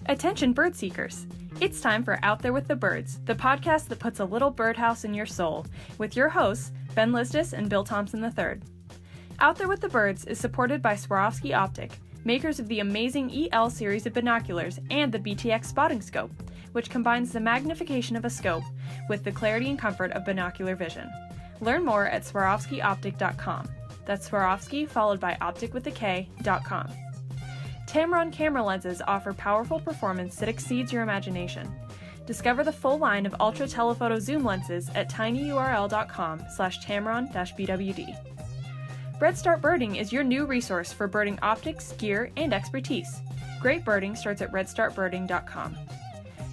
Attention bird seekers! It's time for Out There with the Birds, the podcast that puts a little birdhouse in your soul, with your hosts, Ben Lizdas and Bill Thompson III. Out There with the Birds is supported by Swarovski Optik, makers of the amazing EL series of binoculars and the BTX spotting scope, which combines the magnification of a scope with the clarity and comfort of binocular vision. Learn more at SwarovskiOptik.com. That's Swarovski followed by Optik with a K.com. Tamron camera lenses offer powerful performance that exceeds your imagination. Discover the full line of ultra telephoto zoom lenses at tinyurl.com/tamron-bwd. Red Start Birding is your new resource for birding optics, gear, and expertise. Great birding starts at redstartbirding.com.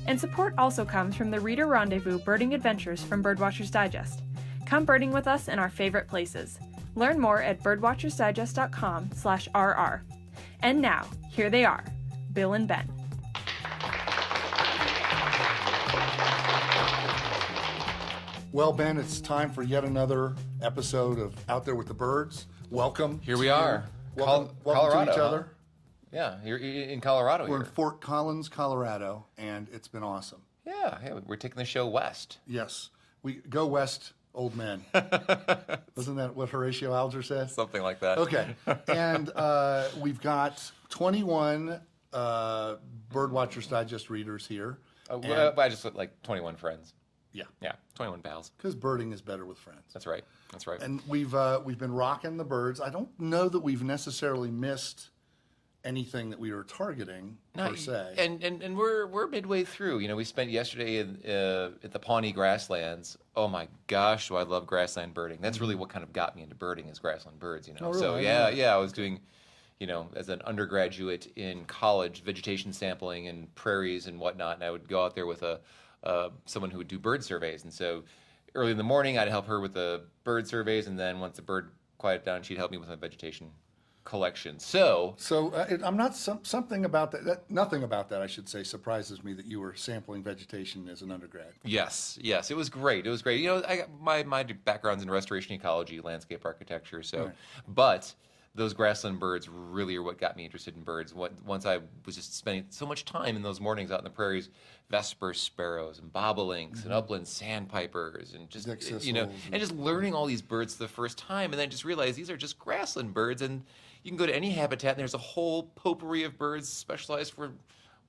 And support also comes from the Reader Rendezvous Birding Adventures from Birdwatchers Digest. Come birding with us in our favorite places. Learn more at birdwatchersdigest.com/rr. And now, here they are, Bill and Ben. Well, Ben, it's time for yet another episode of Out There with the Birds. Welcome. Here we are. Welcome Colorado, to each other. Huh? Yeah, you're in Colorado. We're in Fort Collins, Colorado, and it's been awesome. Yeah, we're taking the show west. Yes. We go west, old men. Wasn't that what Horatio Alger said? Something like that. Okay. And we've got 21 Birdwatchers Digest readers here. I just like 21 friends. Yeah, 21 pals. because birding is better with friends. That's right. And we've been rocking the birds. I don't know that we've necessarily missed anything that we were targeting per se. And we're midway through. You know, we spent yesterday at the Pawnee Grasslands. Oh my gosh, do I love grassland birding? That's really what kind of got me into birding is grassland birds. You know, Oh, really? so yeah, I was doing, you know, as an undergraduate in college, vegetation sampling and prairies and whatnot, and I would go out there with someone who would do bird surveys. And so early in the morning, I'd help her with the bird surveys, and then once the bird quieted down, she'd help me with my vegetation collection. So I'm not something about that. Nothing about that, I should say, surprises me that you were sampling vegetation as an undergrad. Yes, it was great. You know, I got my background's in restoration ecology, landscape architecture. So, Right. But those grassland birds really are what got me interested in birds. Once I was just spending so much time in those mornings out in the prairies, vesper sparrows and bobolinks and upland sandpipers and just Dick you know, thistles and just learning all these birds for the first time, and then just realize these are just grassland birds, and you can go to any habitat and there's a whole potpourri of birds specialized for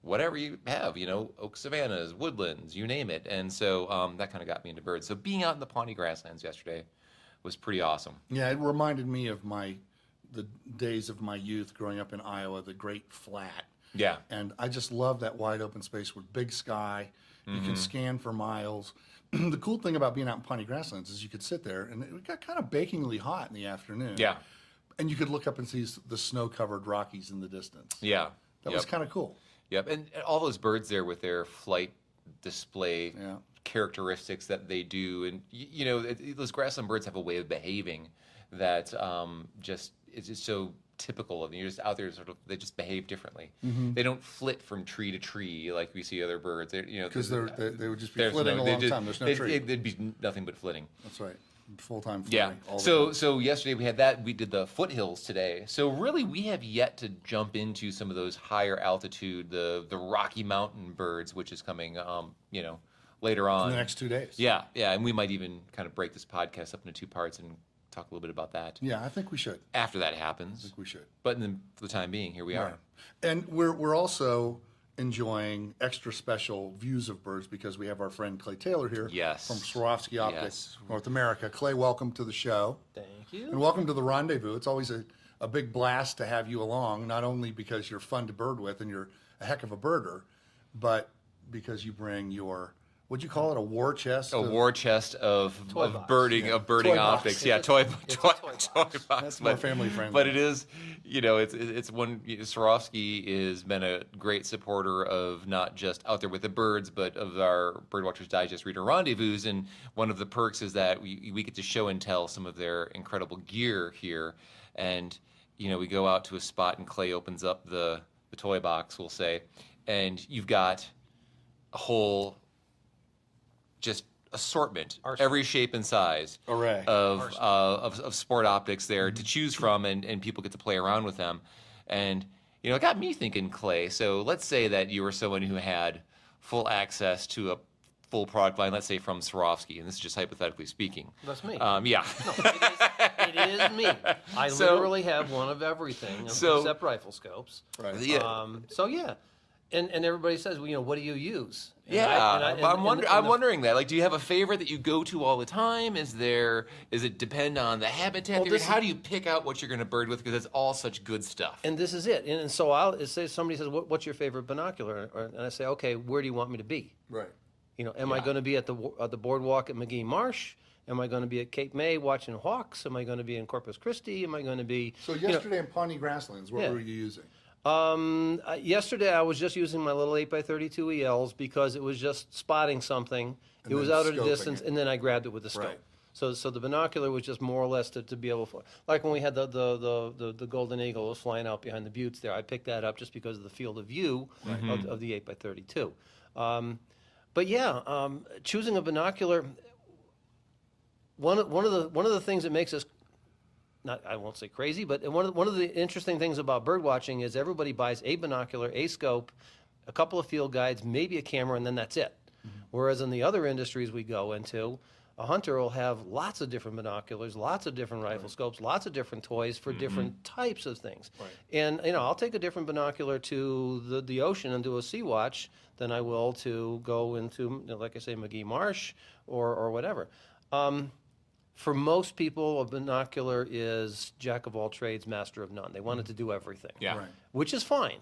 whatever you have, you know, oak savannas, woodlands, you name it. And so that kind of got me into birds. So being out in the Pawnee Grasslands yesterday was pretty awesome. Yeah, it reminded me of the days of my youth growing up in Iowa, the Great Flat. Yeah. And I just love that wide open space with big sky. You can scan for miles. The cool thing about being out in Pawnee Grasslands is you could sit there, and it got kind of bakingly hot in the afternoon. Yeah. And you could look up and see the snow-covered Rockies in the distance. Yeah. That was kind of cool. Yep. And all those birds there with their flight display characteristics that they do. And, you know, those grassland birds have a way of behaving that just is just so typical of them. You're just out there, they just behave differently. They don't flit from tree to tree like we see other birds. Because they would just be flitting a long time. There's no tree. It'd be nothing but flitting. That's right. Full-time flitting. Yeah. So yesterday we had that. We did the foothills today. So really we have yet to jump into some of those higher altitude, the Rocky Mountain birds, which is coming, you know, later on. In the next 2 days. Yeah. And we might even kind of break this podcast up into two parts and talk a little bit about that. Yeah, I think we should. After that happens. I think we should. But for the time being, here we are. And we're also enjoying extra special views of birds because we have our friend Clay Taylor here from Swarovski Optik, North America. Clay, welcome to the show. Thank you. And welcome to the Rendezvous. It's always a big blast to have you along, not only because you're fun to bird with and you're a heck of a birder, but because you bring your, what'd you call it, a war chest? War chest of birding Toy optics. box. Yeah, toy box. That's more family friendly. But it is, you know, it's one. Swarovski has been a great supporter of not just Out There with the Birds, but of our Birdwatchers Digest Reader Rendezvous. And one of the perks is that we get to show and tell some of their incredible gear here. And you know, we go out to a spot and Clay opens up the toy box, we'll say, and you've got a whole just assortment, every shape and size of sport optics there to choose from, and people get to play around with them. And it got me thinking, Clay. So let's say that you were someone who had full access to a full product line, let's say from Swarovski, and this is just hypothetically speaking. That's me. Yeah. No, it is me. I literally have one of everything except rifle scopes. Right. So yeah, and everybody says, well, what do you use? And Yeah, I'm wondering that. Like, do you have a favorite that you go to all the time? Does it depend on the habitat? How do you pick out what you're going to bird with? Because it's all such good stuff. And this is it. And so I'll say somebody says, what's your favorite binocular? And I say, okay, where do you want me to be? Right. Am I going to be at the boardwalk at McGee Marsh? Am I going to be at Cape May watching hawks? Am I going to be in Corpus Christi? Am I going to be? So yesterday in Pawnee Grasslands, what were you using? Yesterday I was just using my little 8x32 ELs because it was just spotting something. And it was then out at a scoping distance, it. and then I grabbed it with the scope. Right. So the binocular was just more or less to be able to, like when we had the golden eagle was flying out behind the buttes there. I picked that up just because of the field of view of the 8x32. But yeah, choosing a binocular. One of the things that makes us, I won't say crazy, but one of the interesting things about bird watching is everybody buys a binocular, a scope, a couple of field guides, maybe a camera, and then that's it. Whereas in the other industries we go into, a hunter will have lots of different binoculars, lots of different rifle scopes, lots of different toys for different types of things. Right. And I'll take a different binocular to the ocean and do a sea watch than I will to go into, like I say, McGee Marsh or whatever. For most people, a binocular is jack of all trades, master of none. They want it to do everything, Yeah. Right. which is fine.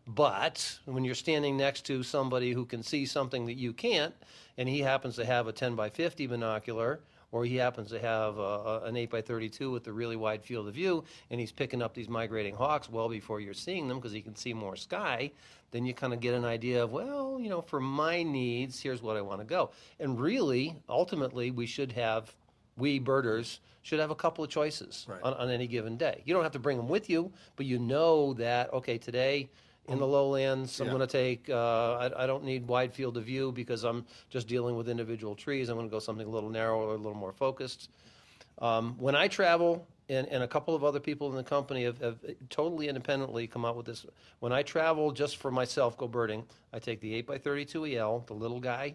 But when you're standing next to somebody who can see something that you can't, and he happens to have a 10x50 binocular, or he happens to have an 8x32 with a really wide field of view, and he's picking up these migrating hawks well before you're seeing them because he can see more sky, then you kind of get an idea of, well, for my needs, here's what I want to go. And really, ultimately, we birders should have a couple of choices on any given day. You don't have to bring them with you, but you know that, okay, today in the lowlands, I'm going to take, I don't need wide field of view because I'm just dealing with individual trees. I'm going to go something a little narrower, a little more focused. When I travel, and a couple of other people in the company have totally independently come out with this. When I travel just for myself, go birding, I take the 8x32 EL, the little guy,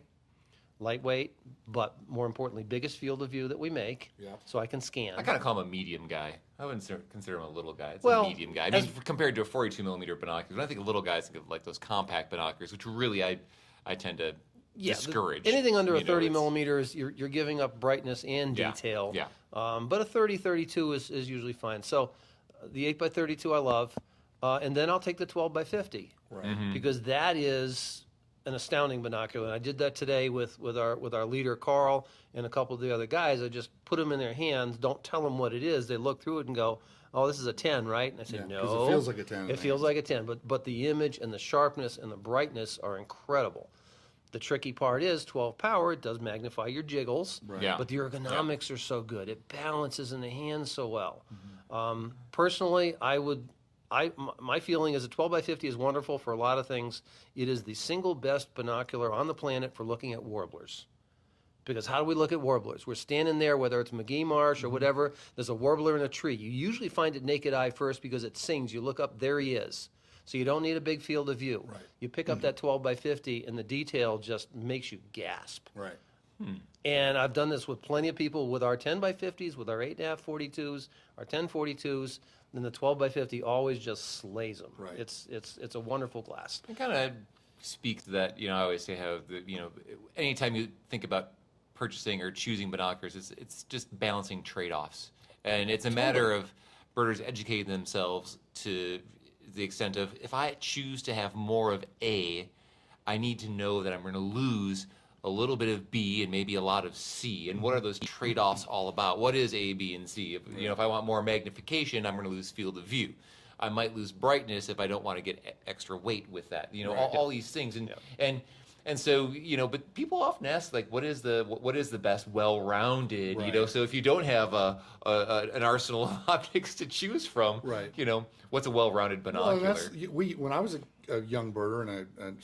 lightweight, but more importantly, biggest field of view that we make, so I can scan. I kind of call him a medium guy. I wouldn't consider him a little guy. It's Well, a medium guy. I mean, compared to a 42 millimeter binoculars, when I think of little guys, I think of like those compact binoculars, which really I tend to discourage. Anything under a 30 millimeters, you're giving up brightness and detail. Yeah. But a 30-32 is usually fine. So the 8x32 I love, and then I'll take the 12x50, because that is an astounding binocular. And I did that today with our leader Carl and a couple of the other guys. I just put them in their hands, don't tell them what it is. They look through it and go, "Oh, this is a 10, right?" And I say, "No, 'cause it feels like a 10 in It the feels hands. like a 10, but the image and the sharpness and the brightness are incredible. The tricky part is 12 power. It does magnify your jiggles, Yeah. but the ergonomics are so good. It balances in the hands so well. Personally, my feeling is a 12x50 is wonderful for a lot of things. It is the single best binocular on the planet for looking at warblers. Because how do we look at warblers? We're standing there, whether it's McGee Marsh or whatever, there's a warbler in a tree. You usually find it naked eye first because it sings. You look up, there he is. So you don't need a big field of view. Right. You pick up that 12x50 and the detail just makes you gasp. Right. And I've done this with plenty of people with our 10x50s, with our 8.5 42s, our 1042s, and the 12x50 always just slays them. Right. It's a wonderful glass. I kind of speak to that. I always say how anytime you think about purchasing or choosing binoculars, it's just balancing trade-offs, and it's a matter of birders educating themselves to the extent of, if I choose to have more of A, I need to know that I'm going to lose a little bit of B and maybe a lot of C. And what are those trade-offs all about? What is A, B, and C? If I want more magnification, I'm going to lose field of view. I might lose brightness if I don't want to get extra weight with that. All these things, and so but people often ask, like, what is the best well-rounded? Right. So if you don't have an arsenal of optics to choose from, Right. what's a well-rounded binocular? Well, when I was a young birder and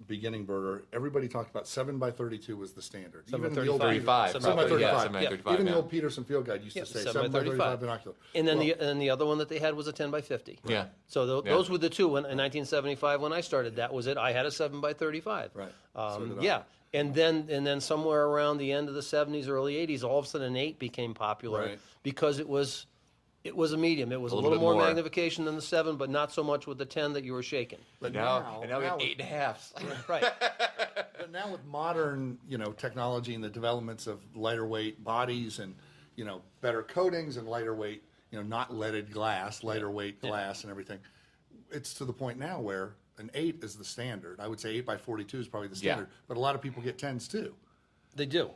beginning birder, everybody talked about 7x32 was the standard. 7 by the old 35. 7 by 35. Yeah, 7 by 35. Even yeah. the old Peterson Field Guide used to say 7 by 7x35 binocular. And then the other one that they had was a 10x50. Yeah. So those were the two. In 1975, when I started, that was it. I had a 7x35. Right. So did I. Yeah. And then somewhere around the end of the 70s, early 80s, all of a sudden an 8 became popular Right. because it was a medium. It was a little bit more more. magnification than the 7, but not so much with the 10 that you were shaking. But Now we have 8.5s. Right. But now with modern, technology and the developments of lighter weight bodies and, better coatings and lighter weight, not leaded glass, lighter weight glass and everything, it's to the point now where an 8 is the standard. I would say 8x42 is probably the standard, but a lot of people get 10s too. They do.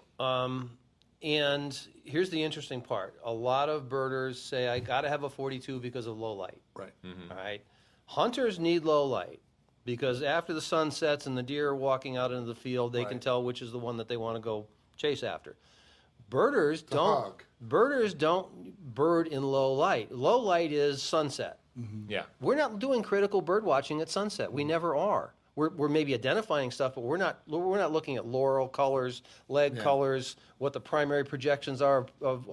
And here's the interesting part. A lot of birders say, I got to have a 42 because of low light. Right. All right. Hunters need low light because after the sun sets and the deer are walking out into the field, they can Right. tell which is the one that they want to go chase after. Birders hug. don't bird in low light. Low light is sunset. Yeah. We're not doing critical bird watching at sunset. We never are. We're maybe identifying stuff, but we're not looking at laurel colors, leg colors, what the primary projections are of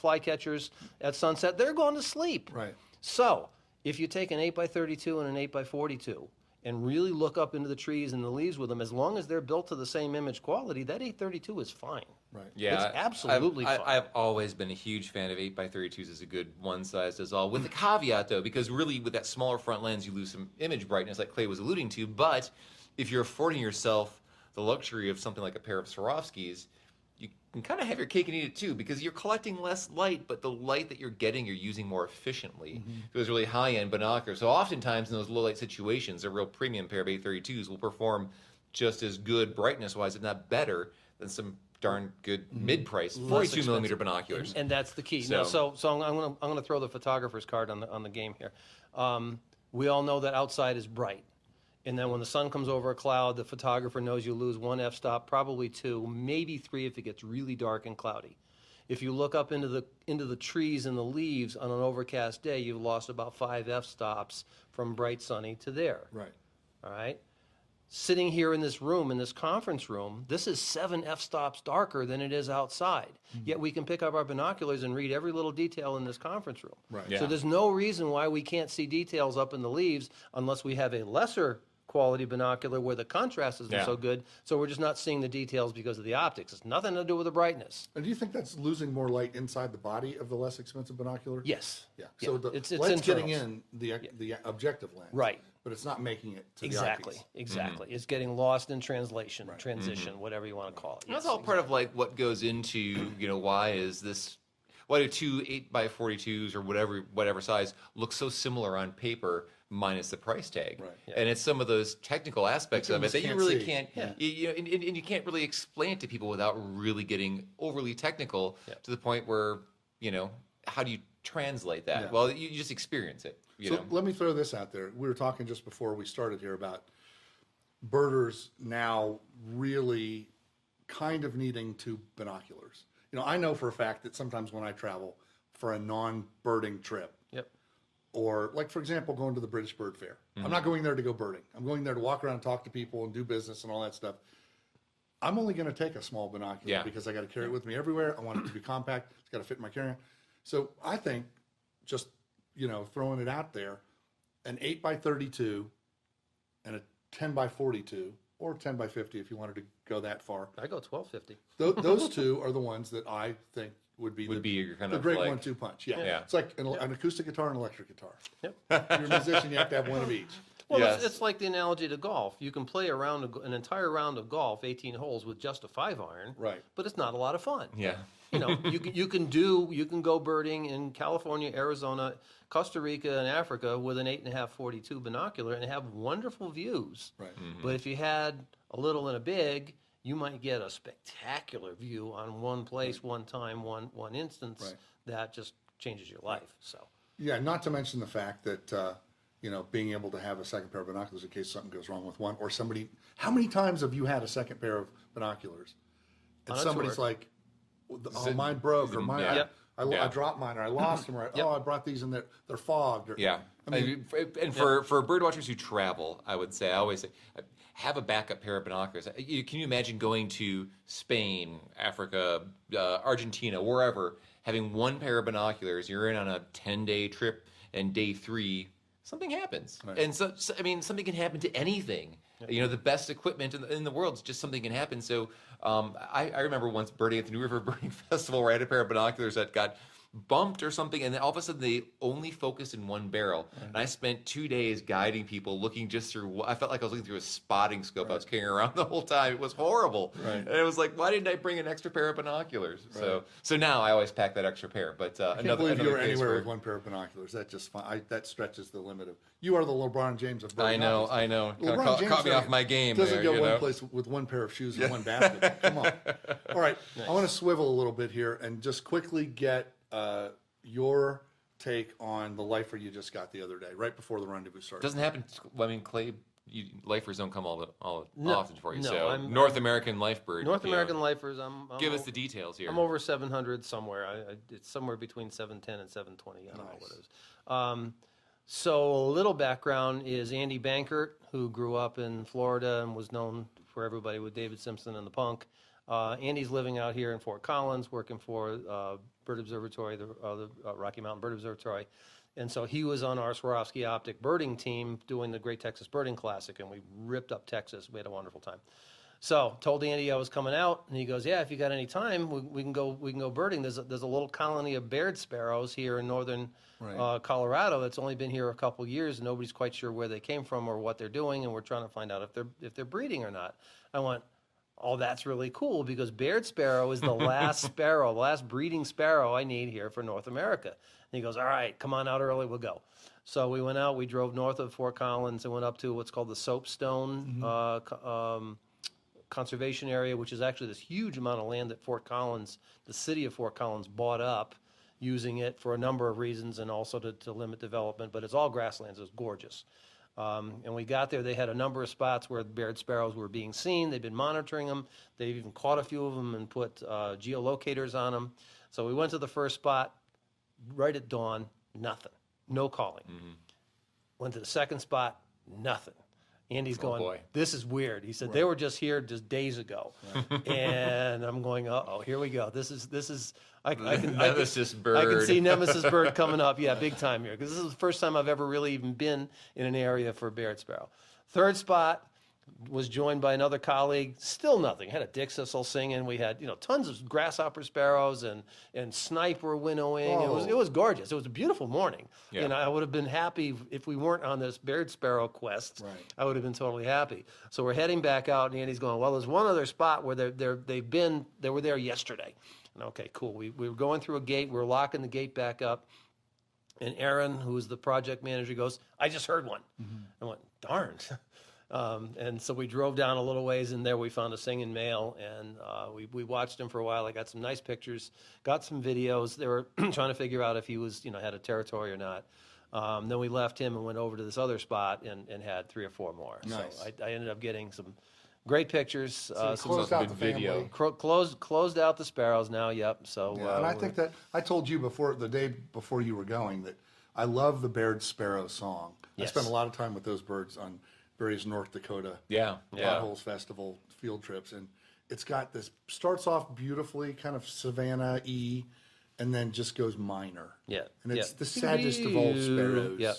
flycatchers at sunset. They're going to sleep. Right. So if you take an 8x32 and an 8x42 and really look up into the trees and the leaves with them, as long as they're built to the same image quality, that 832 is fine. Right. Yeah, It's absolutely fine. I've always been a huge fan of 8x32s as a good one size does all, with the caveat though, because really with that smaller front lens, you lose some image brightness like Clay was alluding to, but if you're affording yourself the luxury of something like a pair of Swarovskis, you can kind of have your cake and eat it too, because you're collecting less light, but the light that you're getting, you're using more efficiently. Those really high-end binoculars. So oftentimes in those low-light situations, a real premium pair of 832s will perform just as good brightness-wise, if not better, than some darn good mid-price 42 millimeter binoculars. And that's the key. So- So I'm gonna throw the photographer's card on the game here. We all know that outside is bright, and then when the sun comes over a cloud, the photographer knows you lose 1 f-stop, probably 2, maybe 3 if it gets really dark and cloudy. If you look up into the trees and the leaves on an overcast day, you've lost about 5 f-stops from bright sunny to there. Right. All right. Sitting here in this room, in this conference room, this is 7 f-stops darker than it is outside. Yet we can pick up our binoculars and read every little detail in this conference room. Right. Yeah. So there's no reason why we can't see details up in the leaves unless we have a lesser quality binocular where the contrast isn't Yeah. so good. So we're just not seeing the details because of the optics. It's nothing to do with the brightness. And do you think that's losing more light inside the body of the less expensive binocular? Yes. Yeah. So the It's light's getting internals. in the objective lens. Right. But it's not making it to Exactly. the eyepiece. Exactly. It's getting lost in translation, transition, whatever you want to call it. And that's Yes, all part of like what goes into, why do two 8x42s or whatever size look so similar on paper minus the price tag? Right. And it's some of those technical aspects That you of it that you can't really see. can't, Yeah. and you can't really explain it to people without really getting overly technical to the point where, how do you translate that? Yeah. Well, you just experience it. So let me throw this out there. We were talking just before we started here about birders now really kind of needing 2 binoculars. I know for a fact that sometimes when I travel for a non-birding trip, Yep. or like, for example, going to the British Bird Fair. I'm not going there to go birding. I'm going there to walk around and talk to people and do business and all that stuff. I'm only going to take a small binocular Yeah. because I got to carry it with me everywhere. I want it to be compact. It's got to fit in my carry-on. So I think just, throwing it out there, an 8x32 and a 10x42 or 10x50 if you wanted to go that far. I go 1250. Those two are the ones that I think would be your kind the of great like- 1-2 punch. Yeah. Yeah. It's like an acoustic guitar and an electric guitar. Yep. If you're a musician, you have to have one of each. Well, Yes. it's like the analogy to golf. You can play an entire round of golf, 18 holes, with just a 5-iron. Right. But it's not a lot of fun. Yeah. You can go birding in California, Arizona, Costa Rica, and Africa with an 8.5 42 binocular and have wonderful views. Right. But if you had a little and a big, you might get a spectacular view on one place, one time, one instance Right. that just changes your life. So. Yeah, not to mention the fact that, being able to have a second pair of binoculars in case something goes wrong with one or somebody. How many times have you had a second pair of binoculars? And On a somebody's tour. like, oh, mine broke or mine. Yeah. Yep. I dropped mine, or I lost them, or I brought these and they're fogged. Or, Yeah. I mean, for bird watchers who travel, I would say, I always say, have a backup pair of binoculars. Can you imagine going to Spain, Africa, Argentina, wherever, having one pair of binoculars, you're in on a 10-day trip, and day 3, something happens. Right. And so, I mean, something can happen to anything. You know, the best equipment in the world, just something can happen. So I remember once birding at the New River Birding Festival where I had a pair of binoculars that got bumped or something, and then all of a sudden they only focused in one barrel. Right. And I spent 2 days guiding people, looking just through, I felt like I was looking through a spotting scope. Right. I was carrying around the whole time. It was horrible. Right. And it was like, why didn't I bring an extra pair of binoculars? Right. So now I always pack that extra pair. But I can't believe you were anywhere with one pair of binoculars. That's just fun. That stretches the limit of. You are the LeBron James of birding. I know. Kind of caught me off my game. Doesn't go one place with one pair of shoes and one basket. Come on. All right, nice. I want to swivel a little bit here and just quickly get your take on the lifer you just got the other day, right before the rendezvous started. Doesn't happen. I mean, Clay, lifers don't come all often for you. No, so North American life bird. North American lifers. Give us the details here. I'm over 700 somewhere. It's somewhere between 710 and 720. I don't know what it is. So a little background is Andy Bankert, who grew up in Florida and was known for everybody with David Simpson and the Punk. Andy's living out here in Fort Collins, working for Bird Observatory, the Rocky Mountain Bird Observatory. And so he was on our Swarovski Optik birding team doing the Great Texas Birding Classic, and we ripped up Texas. We had a wonderful time. So told Andy I was coming out, and he goes, "Yeah, if you got any time, we can go birding. There's a little colony of Baird sparrows here in northern Colorado that's only been here a couple years, and nobody's quite sure where they came from or what they're doing, and we're trying to find out if they're breeding or not." I went, "Oh, that's really cool, because Baird sparrow is the last sparrow, the last breeding sparrow I need here for North America." And he goes, "All right, come on out early, we'll go." So we went out, we drove north of Fort Collins and went up to what's called the Soapstone conservation area, which is actually this huge amount of land that Fort Collins, the city of Fort Collins, bought up, using it for a number of reasons and also to limit development, but it's all grasslands. It's gorgeous. And we got there, they had a number of spots where Baird sparrows were being seen. They've been monitoring them. They've even caught a few of them and put geolocators on them. So we went to the first spot right at dawn, nothing, no calling. Mm-hmm. Went to the second spot, nothing. Andy's going, boy. "This is weird." He said, "They were just here just days ago." Right. And I'm going, "Uh-oh, here we go. This is I can Nemesis bird. I can see Nemesis bird coming up. Yeah, big time here, because this is the first time I've ever really even been in an area for Baird sparrow." Third spot was joined by another colleague. Still nothing. Had a dickcissel singing. We had tons of grasshopper sparrows and snipe were winnowing. Oh. It was gorgeous. It was a beautiful morning. Yeah. I would have been happy if we weren't on this Baird sparrow quest. Right. I would have been totally happy. So we're heading back out, and Andy's going, "Well, there's one other spot where they were there yesterday." And okay, cool. We were going through a gate. We were locking the gate back up. And Aaron, who was the project manager, goes, "I just heard one." Mm-hmm. I went, "Darn." And so we drove down a little ways, and there we found a singing male, and we watched him for a while. I got some nice pictures, got some videos. They were trying to figure out if he was, had a territory or not. Then we left him and went over to this other spot and had 3 or 4 more. Nice. So I ended up getting some great pictures. So some closed out good the video. family. Closed out the sparrows now. Yep. So Yeah, and I think that I told you the day before you were going, that I love the Baird sparrow song. Yes. I spent a lot of time with those birds on various North Dakota Potholes Festival field trips, and it's got this, starts off beautifully kind of Savannah-y, and then just goes minor. Yeah. And it's the saddest of all sparrows. Yeah.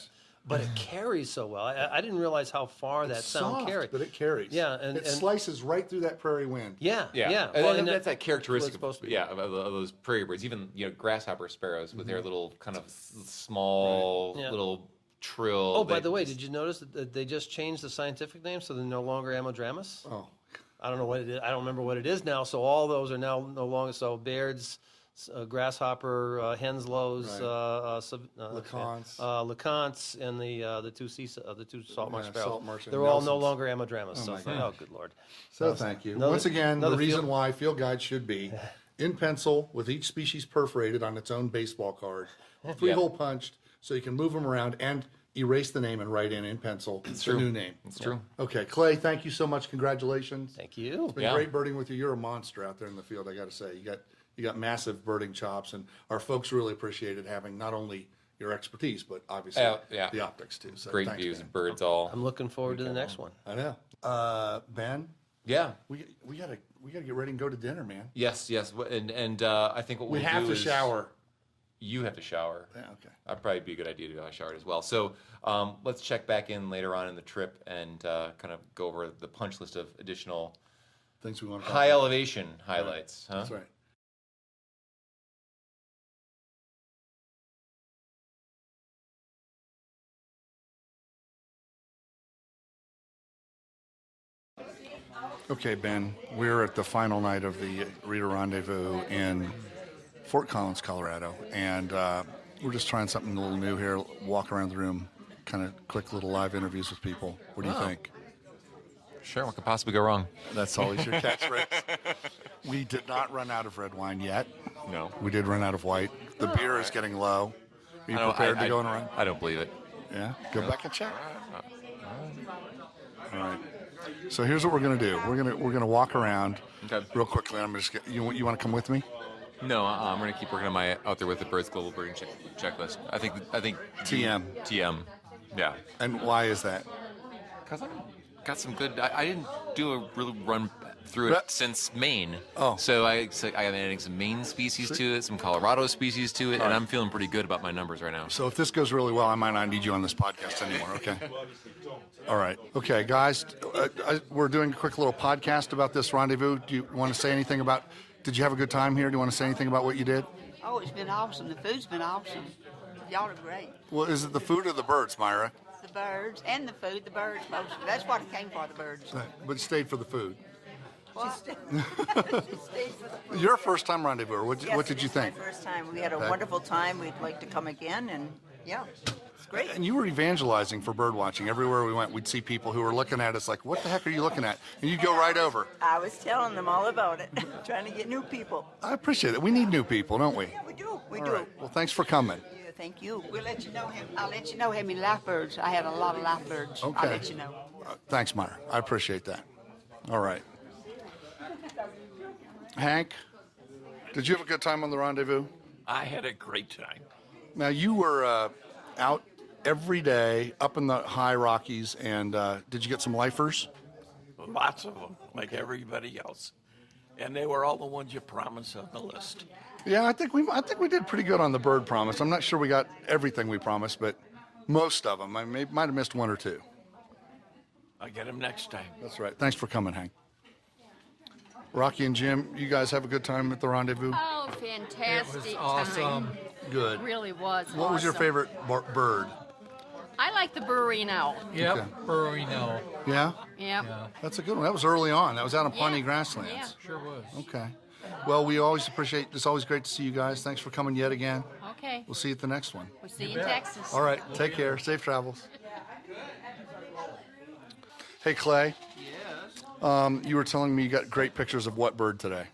But it carries so well. I didn't realize how far that sound Soft, carried. but it carries. Yeah, it slices right through that prairie wind. Yeah. Well, and that's that characteristic supposed to of, be. of those prairie birds. Even grasshopper sparrows with their little kind of small little trill. Oh, by the way, did you notice that they just changed the scientific name, so they're no longer Ammodramus? Oh. I don't know what it is. I don't remember what it is now. So all those are now no longer. So Baird's, grasshopper, Henslows, LeContes, and the two saltmarsh sparrows. They're all no longer Ammodramus. Oh, good Lord. So thank you. Once again, the reason why field guides should be in pencil with each species perforated on its own baseball card, 3-hole punched, so you can move them around and erase the name and write in pencil the new name. It's true. Okay, Clay, thank you so much. Congratulations. Thank you. It's been great birding with you. You're a monster out there in the field, I got to say. you got massive birding chops, and our folks really appreciated having not only your expertise, but obviously the optics too. So Great thanks, views Ben. of birds all. I'm looking forward to the next one. I know. Ben, Yeah. we gotta get ready and go to dinner, man. Yes. And I think what We we'll have do to is shower. You have to shower. Yeah, okay. That'd probably be a good idea to go showered as well. So let's check back in later on in the trip and kind of go over the punch list of additional Things we want to high elevation highlights. Huh? That's right. Okay, Ben, we're at the final night of the Reader Rendezvous in Fort Collins, Colorado, and we're just trying something a little new here, walk around the room, kind of quick little live interviews with people. What do you think? Sure, what could possibly go wrong? That's always your catchphrase. We did not run out of red wine yet. No. We did run out of white. The beer is getting low. Are you prepared to go on a run? I don't believe it. Yeah? Go back and check. All right. So here's what we're gonna do. We're gonna walk around real quickly. I'm just you want to come with me? No, I'm going to keep working on my Out There with the Birds global birding checklist. I think TM. Yeah. And why is that? Because I got some good. I didn't do a real run through it since Maine. Oh. So I'm adding some Maine species to it, some Colorado species to it, and I'm feeling pretty good about my numbers right now. So if this goes really well, I might not need you on this podcast anymore. Okay. All right. Okay, guys, we're doing a quick little podcast about this rendezvous. Do you want to say anything about? Did you have a good time here? Do you want to say anything about what you did? Oh, it's been awesome. The food's been awesome. Y'all are great. Well, is it the food or the birds, Myra? The birds and the food, the birds mostly. That's what it came for, the birds. But stayed for the food. What? Your first time rendezvous. What did you think? My first time. We had a wonderful time. We'd like to come again, and yeah, it's great. And you were evangelizing for bird watching. Everywhere we went, we'd see people who were looking at us like, what the heck are you looking at? And you'd go right over. I was telling them all about it, trying to get new people. I appreciate it. We need new people, don't we? Yeah, we do. We All do. right. Well, thanks for coming. Yeah, thank you. We'll let you know. I'll let you know how many laugh birds. I had a lot of laugh birds. Okay. I'll let you know. Thanks, Myra. I appreciate that. All right. Hank, did you have a good time on the rendezvous? I had a great time. Now, you were out every day up in the high Rockies, and did you get some lifers? Lots of them, like everybody else. And they were all the ones you promised on the list. Yeah, I think we did pretty good on the bird promise. I'm not sure we got everything we promised, but most of them. I might have missed one or two. I'll get them next time. That's right. Thanks for coming, Hank. Rocky and Jim, you guys have a good time at the rendezvous? Oh, fantastic time. Good. Really was. What was your awesome. favorite bird? I like the burrowing owl. Yep, Okay. burrowing owl. Yeah? Yep. That's a good one. That was early on. That was out in Pawnee Yeah. Grasslands. Yeah. Sure was. Okay. Well, we always appreciate, it's always great to see you guys. Thanks for coming yet again. Okay. We'll see you at the next one. We'll see you in Texas. All right. Take care. Safe travels. Hey, Clay. Yes. You were telling me you got great pictures of what bird today?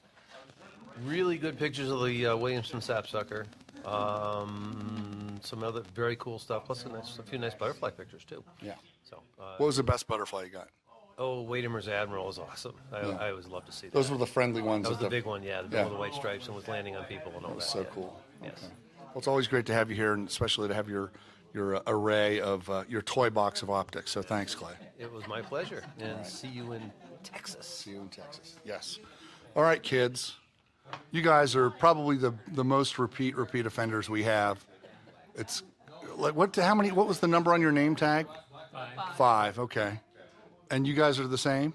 Really good pictures of the Williamson sapsucker. Some other very cool stuff. Plus a few nice butterfly pictures too. Yeah. So, What was the best butterfly you got? Wademer's Admiral was awesome. I always love to see that. Those were the friendly ones. That was with the big one, yeah. The Yeah. one with the white stripes and was landing on people and all that. So yeah. cool. Yes. Okay. Well, it's always great to have you here, and especially to have your array of your toy box of optics. So thanks, Clay. It was my pleasure. And see you in Texas. See you in Texas. Yes. All right, kids. You guys are probably the most repeat offenders we have. It's like what was the number on your name tag? 5. Okay. And you guys are the same?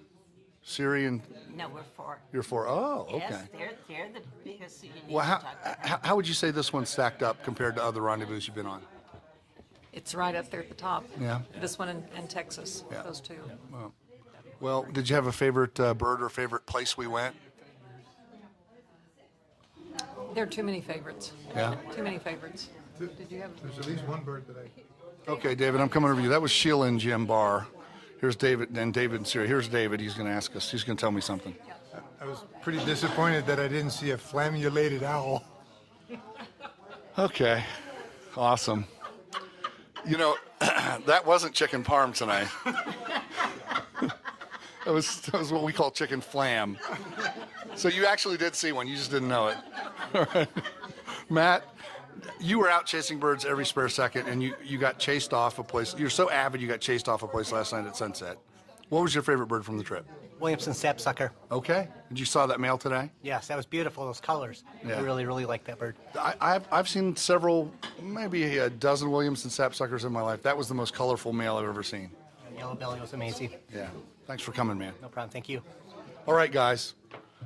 Siri and No, we're 4. you're 4. Oh, okay. Yes, they're the biggest. You need Well, to talk to. how would you say this one stacked up compared to other rendezvous you've been on? It's right up there at the top. Yeah. This one and Texas, Yeah. those two. Well, did you have a favorite bird or favorite place we went? There are too many favorites. Yeah. Too many favorites. Did you have? There's at least one bird that I... Okay, David, I'm coming over to you. That was Sheila and Jim Barr. Here's David, and David and Siri. Here's David. He's going to ask us. He's going to tell me something. I was pretty disappointed that I didn't see a flammulated owl. Okay, awesome. You know, that wasn't chicken parm tonight. That was what we call chicken flam. So you actually did see one. You just didn't know it. All right. Matt, you were out chasing birds every spare second, and you got chased off a place. You're so avid you got chased off a place last night at sunset. What was your favorite bird from the trip? Williamson sapsucker. Okay. Did you saw that male today? Yes, that was beautiful, those colors. Yeah. I really, really like that bird. I've seen several, maybe a dozen Williamson sapsuckers in my life. That was the most colorful male I've ever seen. Yellow belly was amazing. Yeah. Thanks for coming, man. No problem, thank you. All right, guys.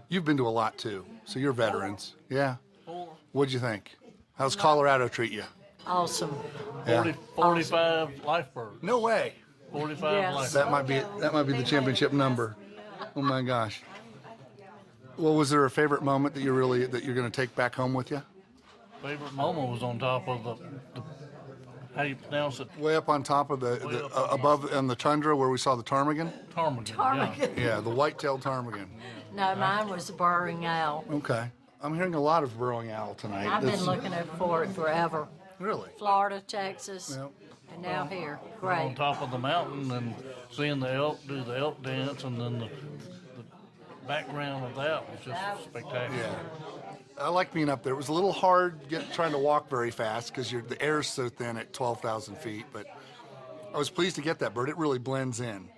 You've been to a lot, too, so you're veterans. Yeah? What'd you think? How's Colorado treat you? Awesome. Yeah. 45 life birds. No way. 45 Yes. life birds. That might be the championship number. Oh my gosh. Well, was there a favorite moment that you're going to take back home with you? Favorite moment was on top of the how do you pronounce it? Way up on top of above on the tundra where we saw the ptarmigan? Ptarmigan. Yeah, the white-tailed ptarmigan. No, mine was the burrowing owl. Okay. I'm hearing a lot of burrowing owl tonight. I've been looking for it forever. Really? Florida, Texas, Yep. and now here. On Great. top of the mountain and seeing the elk do the elk dance, and then the background of that was just spectacular. Yeah. I like being up there. It was a little hard trying to walk very fast because the air's so thin at 12,000 feet, but I was pleased to get that bird. It really blends in.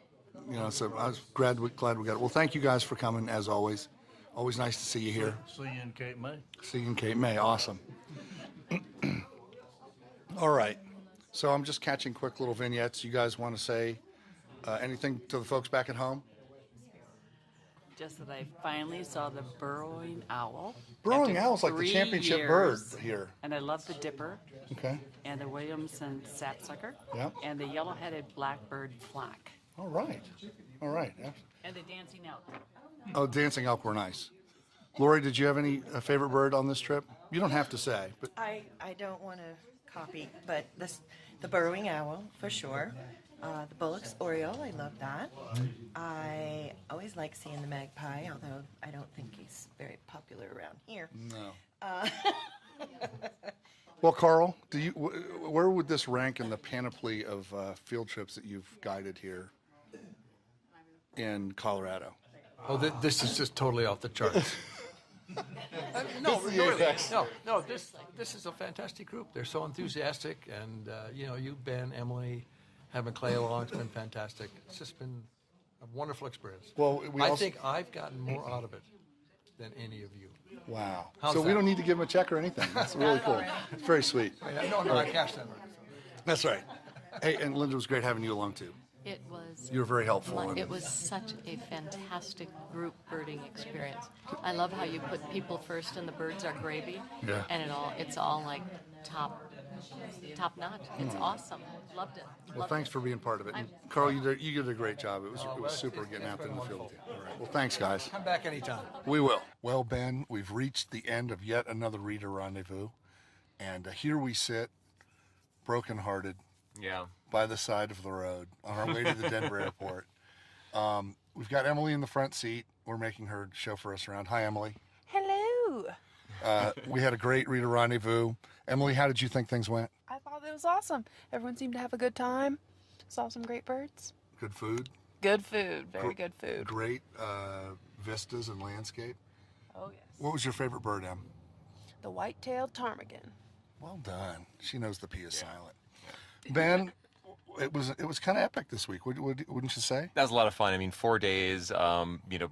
So I was glad we got it. Well, thank you guys for coming, as always. Always nice to see you here. See you in Cape May. See you in Cape May. Awesome. All right. So I'm just catching quick little vignettes. You guys want to say anything to the folks back at home? Just that I finally saw the burrowing owl. Burrowing after owl's like the 3 championship years. bird here. And I love the dipper Okay. and the Williamson sapsucker. Yep. And the yellow-headed blackbird flock. All right. All right. And the dancing elk. Oh, dancing elk were nice. Lori, did you have any favorite bird on this trip? You don't have to say, but I don't want to copy, but the burrowing owl for sure. The Bullock's Oriole, I love that. I always like seeing the magpie, although I don't think he's very popular around here. no. Well, Carl, where would this rank in the panoply of field trips that you've guided here in Colorado? Oh, this is just totally off the charts. No, This is really. Apex. No. This is a fantastic group. They're so enthusiastic, and you, Ben, Emily, having Clay along, it's been fantastic. It's just been a wonderful experience. Well, I think I've gotten more out of it than any of you. Wow. How's So we that? don't need to give him a check or anything. That's really cool. It's very sweet. No, I cashed that. That's right. Hey, and Linda, it was great having you along too. It was. You were very helpful. It was such a fantastic group birding experience. I love how you put people first and the birds are gravy. Yeah. And it's all like top notch. It's awesome. Loved it. Well, Loved thanks it. for being part of it. And Carl, you did a great job. It was super getting out there in the field with you. All right. Well, thanks, guys. Come back anytime. We will. Well, Ben, we've reached the end of yet another Reader Rendezvous. And here we sit, brokenhearted, by the side of the road on our way to the Denver airport. We've got Emily in the front seat. We're making her chauffeur us around. Hi, Emily. Hello. We had a great Reader Rendezvous. Emily, how did you think things went? I thought it was awesome. Everyone seemed to have a good time. Saw some great birds. Good food? Good food. Very good food. Great vistas and landscape. Oh, yes. What was your favorite bird, Em? The white-tailed ptarmigan. Well done. She knows the P is silent. Ben, it was kind of epic this week, wouldn't you say? That was a lot of fun. I mean, 4 days,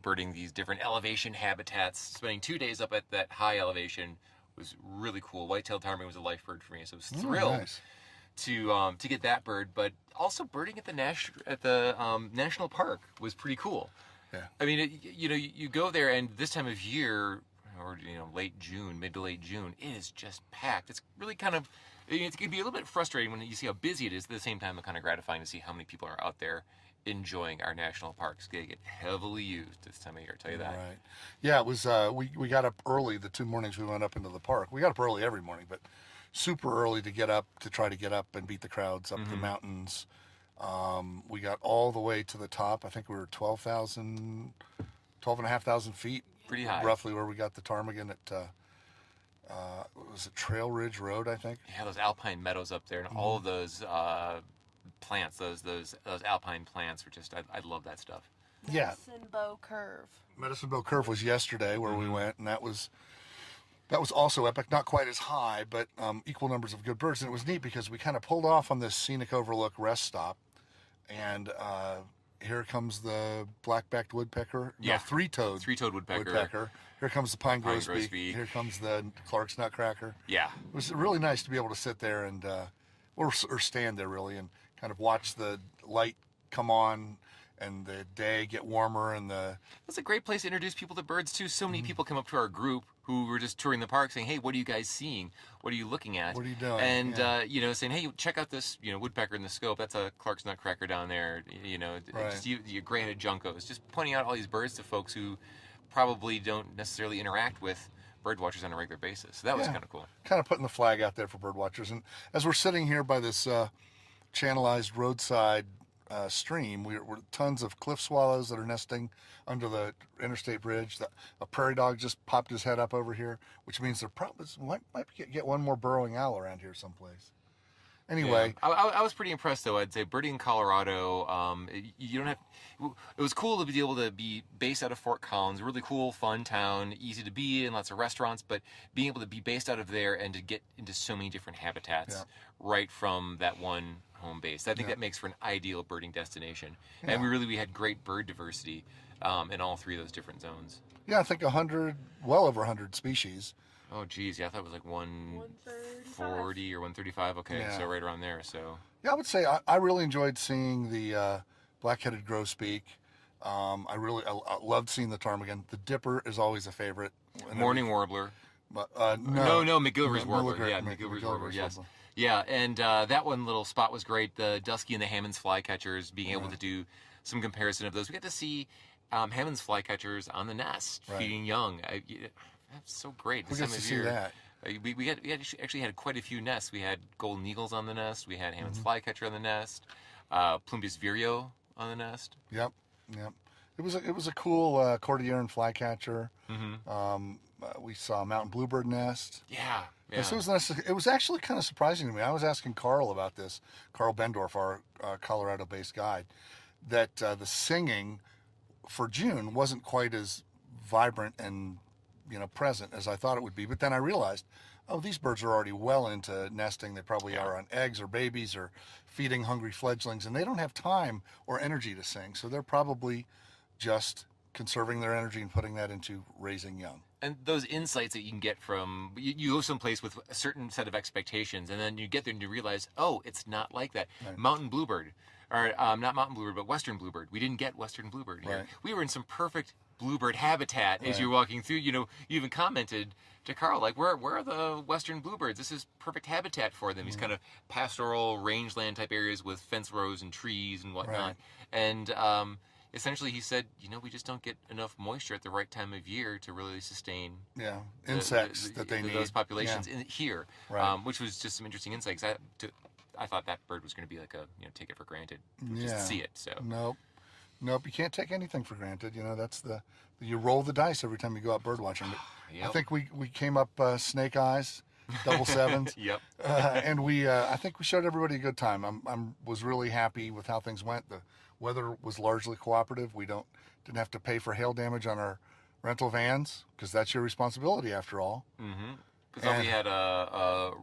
birding these different elevation habitats, spending 2 days up at that high elevation was really cool. White-tailed ptarmigan was a life bird for me, so I was thrilled nice. to get that bird. But also birding at the national park was pretty cool. Yeah. I mean, you go there, and this time of year, or late June, mid to late June, it is just packed. It's really kind of, it can be a little bit frustrating when you see how busy it is. At the same time, it's kind of gratifying to see how many people are out there enjoying our national parks. They get heavily used this time of year, I'll tell you that. Right. Yeah, it was. We got up early the 2 mornings we went up into the park. We got up early every morning, but super early to try to get up and beat the crowds up the mountains. We got all the way to the top. I think we were 12,500 feet. Pretty high. Roughly where we got the ptarmigan at, was it Trail Ridge Road, I think? Yeah, those alpine meadows up there, and all of those plants, those alpine plants, were just, I love that stuff. Yeah. Medicine Bow Curve. Medicine Bow Curve was yesterday where we went, and that was also epic. Not quite as high, but equal numbers of good birds. And it was neat because we kind of pulled off on this scenic overlook rest stop, and here comes the black-backed woodpecker. Yeah. No, three-toed woodpecker. Here comes the pine Pine grosbeak. grosbeak. Here comes the Clark's nutcracker. Yeah. It was really nice to be able to sit there and or stand there really and kind of watch the light come on and the day get warmer and the. That's a great place to introduce people to birds too. So many people come up to our group who were just touring the park saying, "Hey, what are you guys seeing? What are you looking at? What are you doing?" And saying, "Hey, check out this, woodpecker in the scope. That's a Clark's nutcracker down there. Right. Just your gray-headed juncos." Just pointing out all these birds to folks who probably don't necessarily interact with bird watchers on a regular basis. So that was kind of cool. Kind of putting the flag out there for bird watchers. And as we're sitting here by this channelized roadside stream, we're tons of cliff swallows that are nesting under the interstate bridge. A prairie dog just popped his head up over here, which means there probably might get one more burrowing owl around here someplace. Anyway, I was pretty impressed though. I'd say birding in Colorado, you don't have. It was cool to be able to be based out of Fort Collins, really cool, fun town, easy to be in, lots of restaurants. But being able to be based out of there and to get into so many different habitats right from that one home base, I think that makes for an ideal birding destination. Yeah. And we had great bird diversity in all three of those different zones. Yeah, I think well over 100 species. Oh, geez, yeah, I thought it was like 140 or 135. Okay, so right around there. So yeah, I would say I really enjoyed seeing the black-headed grosbeak. I loved seeing the ptarmigan. The dipper is always a favorite. Morning warbler. But no, McGilvery's warbler. Yeah, McGilvery's warbler. Yes. Yeah, and that one little spot was great. The dusky and the Hammond's flycatchers. Being able to do some comparison of those, we got to see Hammond's flycatchers on the nest feeding young. That's so great. Who gets to see that? We actually had quite a few nests. We had golden eagles on the nest. We had Hammond's flycatcher on the nest. Plumbus vireo on the nest. Yep. It was a cool Cordilleran flycatcher. We saw a mountain bluebird nest. Yeah. So it was actually kind of surprising to me. I was asking Carl about this, Carl Bendorf, our Colorado-based guide, that the singing for June wasn't quite as vibrant and present as I thought it would be. But then I realized, these birds are already well into nesting. They probably are on eggs or babies or feeding hungry fledglings, and they don't have time or energy to sing. So they're probably just conserving their energy and putting that into raising young. And those insights that you can get from, you go someplace with a certain set of expectations, and then you get there and you realize, it's not like that. Right. Mountain bluebird, or not mountain bluebird, but western bluebird. We didn't get western bluebird here. Right. We were in some perfect bluebird habitat as you're walking through. You even commented to Carl, like, where are the western bluebirds? This is perfect habitat for them. These kind of pastoral rangeland type areas with fence rows and trees and whatnot. Right. And essentially he said, we just don't get enough moisture at the right time of year to really sustain insects that they need. Those populations in here, right. Which was just some interesting insights. I thought that bird was going to be like a take it for granted, just see it. So Nope, you can't take anything for granted. You roll the dice every time you go out bird watching. But I think we came up snake eyes, double sevens. Yep. And I think we showed everybody a good time. Was really happy with how things went. The weather was largely cooperative. We didn't have to pay for hail damage on our rental vans because that's your responsibility after all. Mm-hmm. Because we had a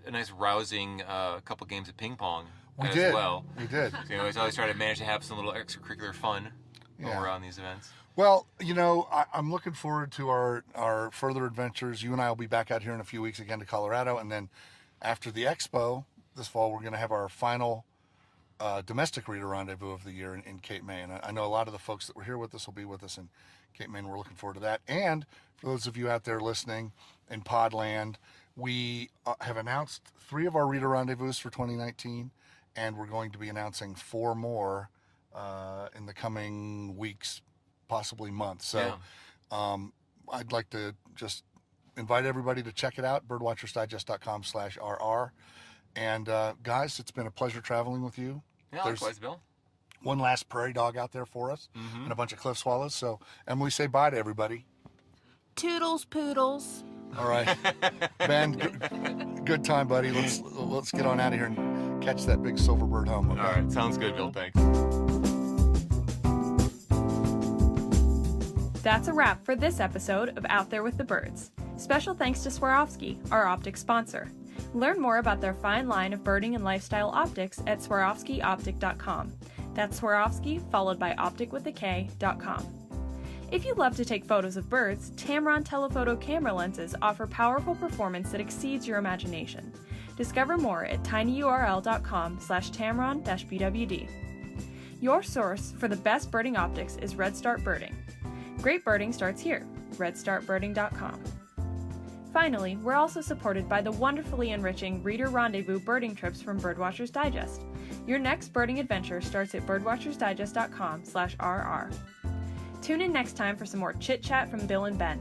nice rousing couple games of ping pong. We as did. Well. We did. So, I always try to manage to have some little extracurricular fun over on these events. Well, I'm looking forward to our further adventures. You and I will be back out here in a few weeks again to Colorado, and then after the expo this fall, we're going to have our final domestic Reader Rendezvous of the year in Cape May. And I know a lot of the folks that were here with us will be with us in Cape May, and we're looking forward to that. And for those of you out there listening in Podland, we have announced 3 of our Reader Rendezvous for 2019. And we're going to be announcing 4 more in the coming weeks, possibly months. So I'd like to just invite everybody to check it out, birdwatchersdigest.com/RR. And guys, it's been a pleasure traveling with you. Yeah, likewise, Bill. One last prairie dog out there for us and a bunch of cliff swallows. So Emily, say bye to everybody. Toodles poodles. All right. Ben, good time, buddy. Let's get on out of here and catch that big silver bird home. Okay? All right. Sounds good, Bill. Thanks. That's a wrap for this episode of Out There with the Birds. Special thanks to Swarovski, our Optik sponsor. Learn more about their fine line of birding and lifestyle optics at SwarovskiOptik.com. That's Swarovski followed by optik.com. If you love to take photos of birds, Tamron telephoto camera lenses offer powerful performance that exceeds your imagination. Discover more at tinyurl.com/Tamron-BWD. Your source for the best birding optics is Red Start Birding. Great birding starts here, redstartbirding.com. Finally, we're also supported by the wonderfully enriching Reader Rendezvous birding trips from Birdwatchers Digest. Your next birding adventure starts at birdwatchersdigest.com/RR. Tune in next time for some more chit-chat from Bill and Ben.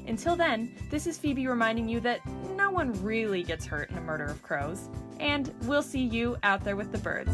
Until then, this is Phoebe reminding you that no one really gets hurt in a murder of crows, and we'll see you out there with the birds.